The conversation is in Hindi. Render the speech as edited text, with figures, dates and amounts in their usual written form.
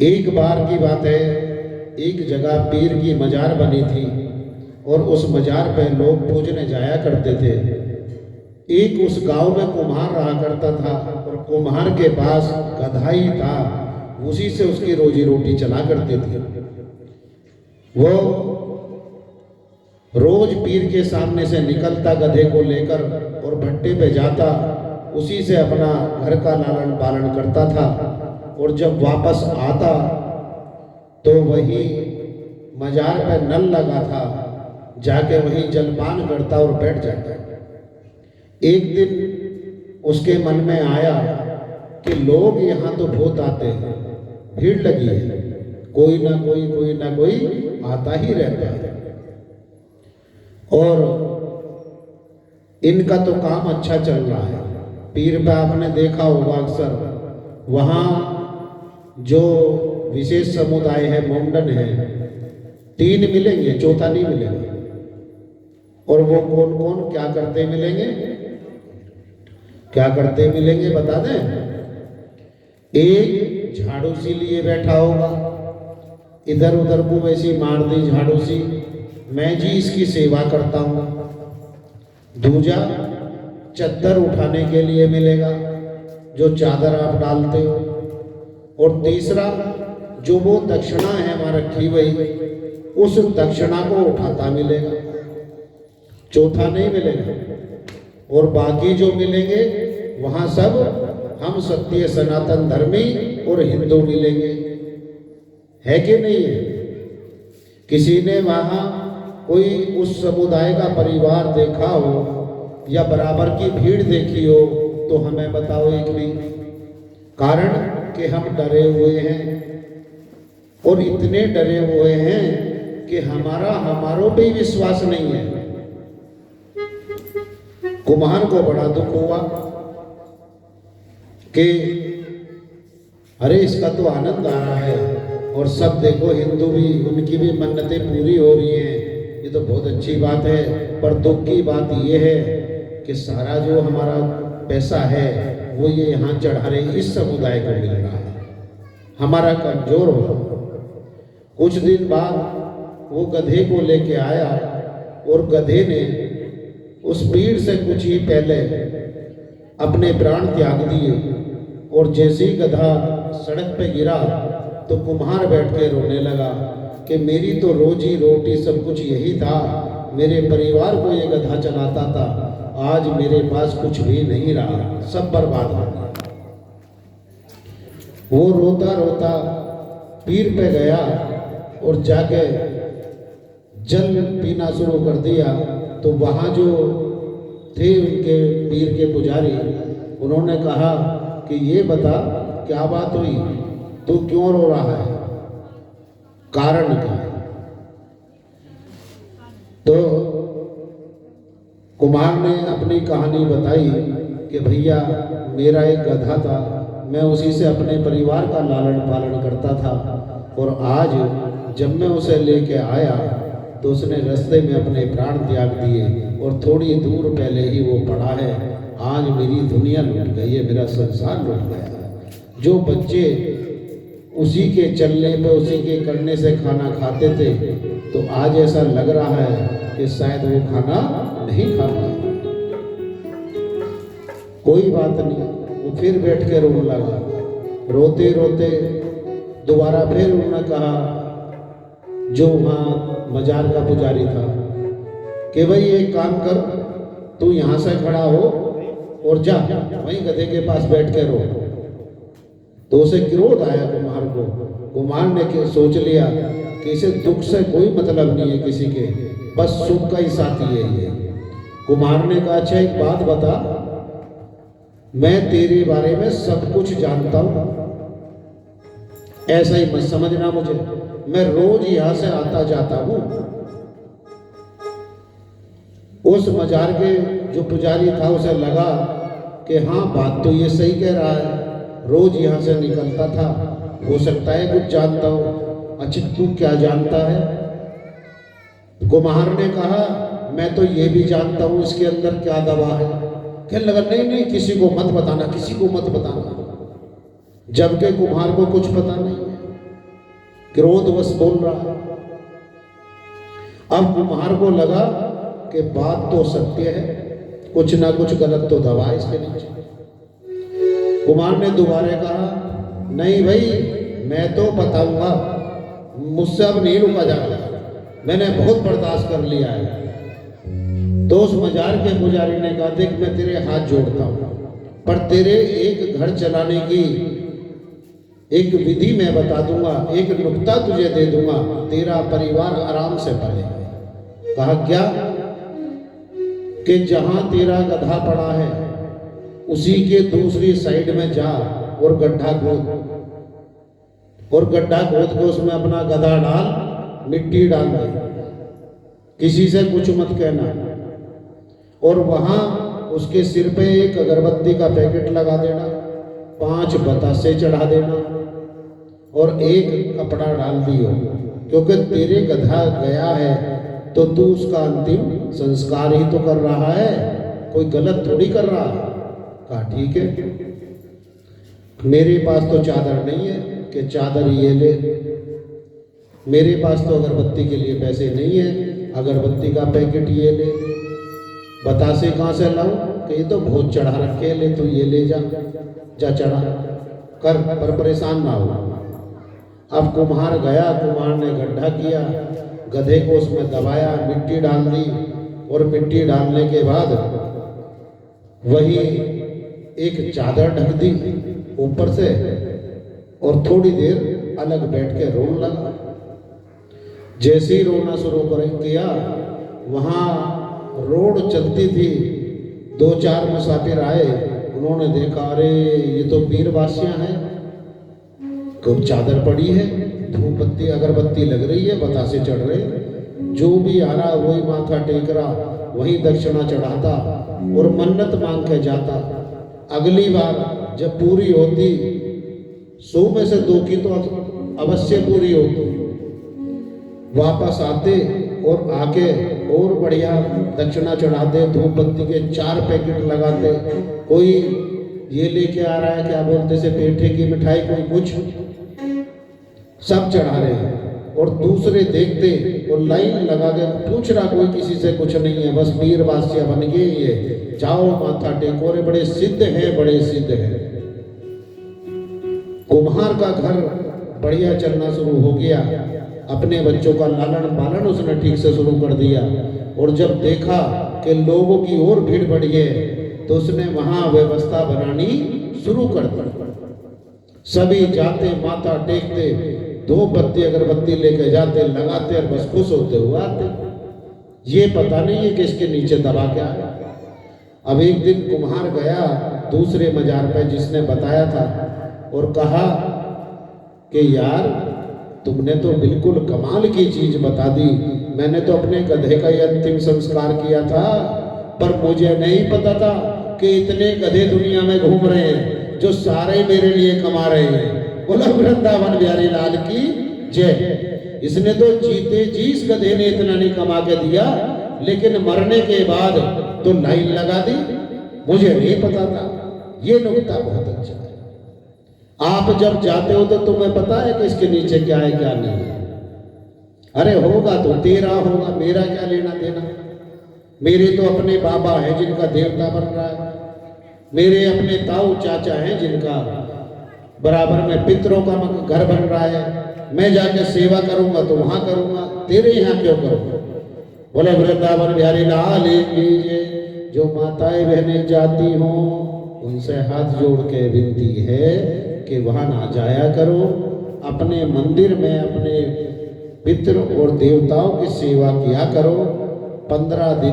एक बार की बात है, एक जगह पीर की मजार बनी थी और उस मजार पे लोग पूजने जाया करते थे। एक उस गांव में कुम्हार रहा करता था और कुम्हार के पास गधा ही था, उसी से उसकी रोजी रोटी चला करती थी। वो रोज पीर के सामने से निकलता गधे को लेकर और भट्टे पे जाता, उसी से अपना घर का लालन पालन करता था और जब वापस आता तो वही मजार पे नल लगा था, जाके वही जलपान करता और बैठ जाता। एक दिन उसके मन में आया कि लोग यहाँ तो बहुत आते हैं, भीड़ लगी है, कोई ना कोई आता ही रहता है और इनका तो काम अच्छा चल रहा है। पीर पे आपने देखा होगा अक्सर, वहाँ जो विशेष समुदाय है, मोमडन है, 3 मिलेंगे, चौथा नहीं मिलेगा। और वो कौन कौन क्या करते मिलेंगे, क्या करते मिलेंगे बता दें। एक झाड़ू सी लिए बैठा होगा, इधर उधर को वैसी मार दी झाड़ू सी, मैं जी इसकी सेवा करता हूँ। दूजा चद्दर उठाने के लिए मिलेगा, जो चादर आप डालते हो। और तीसरा जो वो दक्षिणा है वहाँ रखी हुई, उस दक्षिणा को उठाता मिलेगा, चौथा नहीं मिलेगा। और बाकी जो मिलेंगे वहाँ सब हम सत्य सनातन धर्मी और हिंदू मिलेंगे, है कि नहीं है। किसी ने वहाँ कोई उस समुदाय का परिवार देखा हो या बराबर की भीड़ देखी हो तो हमें बताओ एक भी। कारण कि हम डरे हुए हैं और इतने डरे हुए हैं कि हमारों पे ही विश्वास नहीं है। कुम्हार को बड़ा दुख हुआ कि अरे इसका तो आनंद आ रहा है और सब देखो हिंदू भी, उनकी भी मन्नतें पूरी हो रही हैं, ये तो बहुत अच्छी बात है। पर दुख की बात ये है कि सारा जो हमारा पैसा है वो ये यहाँ चढ़ा रहे इस समुदाय को मिल रहा है, हमारा कमजोर हो रहा। कुछ दिन बाद वो गधे को लेके आया और गधे ने उस पीर से कुछ ही पहले अपने प्राण त्याग दिए। और जैसे ही गधा सड़क पे गिरा तो कुम्हार बैठ के रोने लगा कि मेरी तो रोजी रोटी सब कुछ यही था, मेरे परिवार को ये गधा चलाता था, आज मेरे पास कुछ भी नहीं रहा, सब बर्बाद हो गया। वो रोता रोता पीर पे गया और जाके जल पीना शुरू कर दिया। तो वहाँ जो थे उनके पीर के पुजारी, उन्होंने कहा कि ये बता क्या बात हुई, तू क्यों रो रहा है, कारण क्या है। तो कुमार ने अपनी कहानी बताई कि भैया मेरा एक गधा था, मैं उसी से अपने परिवार का लालन पालन करता था और आज जब मैं उसे लेके आया तो उसने रास्ते में अपने प्राण त्याग दिए और थोड़ी दूर पहले ही वो पड़ा है। आज मेरी दुनिया लुट गई है, मेरा संसार लुट गया। जो बच्चे उसी के चलने पे, उसी के करने से खाना खाते थे, तो आज ऐसा लग रहा है कि शायद वो खाना नहीं खा पाए। कोई बात नहीं, वो फिर बैठ के रोने लगा। रोते रोते दोबारा फिर उन्होंने कहा, जो वहाँ मजार का पुजारी था, कि भाई एक काम कर, तू यहाँ से खड़ा हो और जा वहीं गधे के पास बैठ के रो। तो उसे क्रोध आया कुम्हार को। कुम्हार ने सोच लिया कि इसे दुख से कोई मतलब नहीं है किसी के, बस सुख का ही साथी है ये। कुम्हार ने कहा, अच्छा एक बात बता, मैं तेरे बारे में सब कुछ जानता हूं, ऐसा ही मत समझना मुझे, मैं रोज यहां से आता जाता हूं। उस मजार के जो पुजारी था उसे लगा कि हाँ बात तो ये सही कह रहा है, रोज यहां से निकलता था, हो सकता है कुछ जानता हो। अच्छा तू क्या जानता है? कुम्हार ने कहा, मैं तो ये भी जानता हूं इसके अंदर क्या दवा है। कहने लगा, नहीं नहीं किसी को मत बताना, किसी को मत बताना। जबकि कुम्हार को कुछ पता नहीं है। क्रोधवश बोल रहा है। अब कुम्हार को लगा कि बात तो सत्य है, कुछ ना कुछ गलत तो दबा है इसके नीचे। कुम्हार ने दोबारा कहा, नहीं भाई, मैं तो बताऊंगा, मुझसे अब नहीं रुका जा रहा, मैंने बहुत बर्दाश्त कर लिया है। तो उस मजार के पुजारी ने कहा, देख मैं तेरे हाथ जोड़ता हूं, पर तेरे एक घर चलाने की एक विधि मैं बता दूंगा, एक नुक्ता तुझे दे दूंगा, तेरा परिवार आराम से पलेगा। कहा क्या? कि जहां तेरा गधा पड़ा है उसी के दूसरी साइड में जा और गड्ढा खोद, और गड्ढा खोद के उसमें अपना गधा डाल, मिट्टी डाल दे, किसी से कुछ मत कहना, और वहां उसके सिर पे एक अगरबत्ती का पैकेट लगा देना, 5 बतासे चढ़ा देना और एक कपड़ा डाल दियो, क्योंकि तेरे गधा गया है तो तू उसका अंतिम संस्कार ही तो कर रहा है, कोई गलत थोड़ी कर रहा। कहा ठीक है, मेरे पास तो चादर नहीं है कि चादर ये ले, मेरे पास तो अगरबत्ती के लिए पैसे नहीं है, अगरबत्ती का पैकेट ये ले, बतासे कहाँ से लाऊं कि ये तो बहुत चढ़ा रखे, ले तू ये ले जा, जा चढ़ा कर, पर परेशान ना हो। अब कुम्हार गया, कुम्हार ने गड्ढा किया, गधे को उसमें दबाया, मिट्टी डाल दी, और मिट्टी डालने के बाद वही एक चादर ढक दी ऊपर से, और थोड़ी देर अलग बैठ के रोने लगा। जैसे ही रोना शुरू किया, वहां रोड चलती थी, 2-4 मुसाफिर आए, उन्होंने देखा, अरे ये तो पीरवासियां हैं, खूब चादर पड़ी है, धूप बत्ती अगरबत्ती लग रही है, बतासे चढ़ रहे, जो भी आ रहा वही माथा टेक रहा, वही दक्षिणा चढ़ाता और मन्नत मांग के जाता। अगली बार जब पूरी होती, 100 में से 2 की तो अवश्य पूरी होती, वापस आते और आके और बढ़िया दक्षिणा चढ़ाते, धूप बत्ती के 4 पैकेट लगाते, कोई ये लेके आ रहा है क्या बोलते से पेठे की मिठाई, कोई कुछ, सब चढ़ा रहे हैं, और दूसरे देखते और लाइन लगा के पूछ रहा, कोई किसी से कुछ नहीं है, बस पीरवासिया बन गए, ये जाओ माथा टेको, रे बड़े सिद्ध हैं, बड़े सिद्ध हैं। कुम्हार का घर बढ़िया चलना शुरू हो गया, अपने बच्चों का लालन पालन उसने ठीक से शुरू कर दिया, और जब देखा कि लोगों की और भीड़ बढ़ी है तो उसने वहां व्यवस्था बनानी शुरू कर दी। सभी जाते, माथा टेकते, धूप बत्ती अगरबत्ती लेके जाते, लगाते और बस खुश होते हुए आते। ये पता नहीं है कि इसके नीचे दबा क्या है। अब एक दिन कुम्हार गया दूसरे मजार पे जिसने बताया था, और कहा कि यार तुमने तो बिल्कुल कमाल की चीज बता दी, मैंने तो अपने गधे का ही अंतिम संस्कार किया था, पर मुझे नहीं पता था कि इतने गधे दुनिया में घूम रहे हैं जो सारे मेरे लिए कमा रहे हैं। बोला वृंदावन बिहारी लाल की जय। इसने तो जीते जी इस गधे ने इतना नहीं कमा के दिया, लेकिन मरने के बाद तो लाइन लगा दी, मुझे नहीं पता था। ये नुक्ता बहुत अच्छा है। आप जब जाते हो तो तुम्हें पता है कि इसके नीचे क्या है क्या नहीं है। अरे होगा तो तेरा होगा, मेरा क्या लेना देना। मेरे तो अपने बाबा हैं जिनका देवता बन रहा है, मेरे अपने ताऊ चाचा हैं जिनका बराबर में पितरों का घर बन रहा है, मैं जाके सेवा करूंगा तो वहां करूंगा, तेरे यहाँ क्यों करूंगा। बोले वृंदावन बिहारी लाल की जय। जो माताएं बहनें जाती हों उनसे हाथ जोड़ के विनती है कि वहां ना जाया करो, अपने मंदिर में अपने पितृ और देवताओं की सेवा किया करो। 15 दिन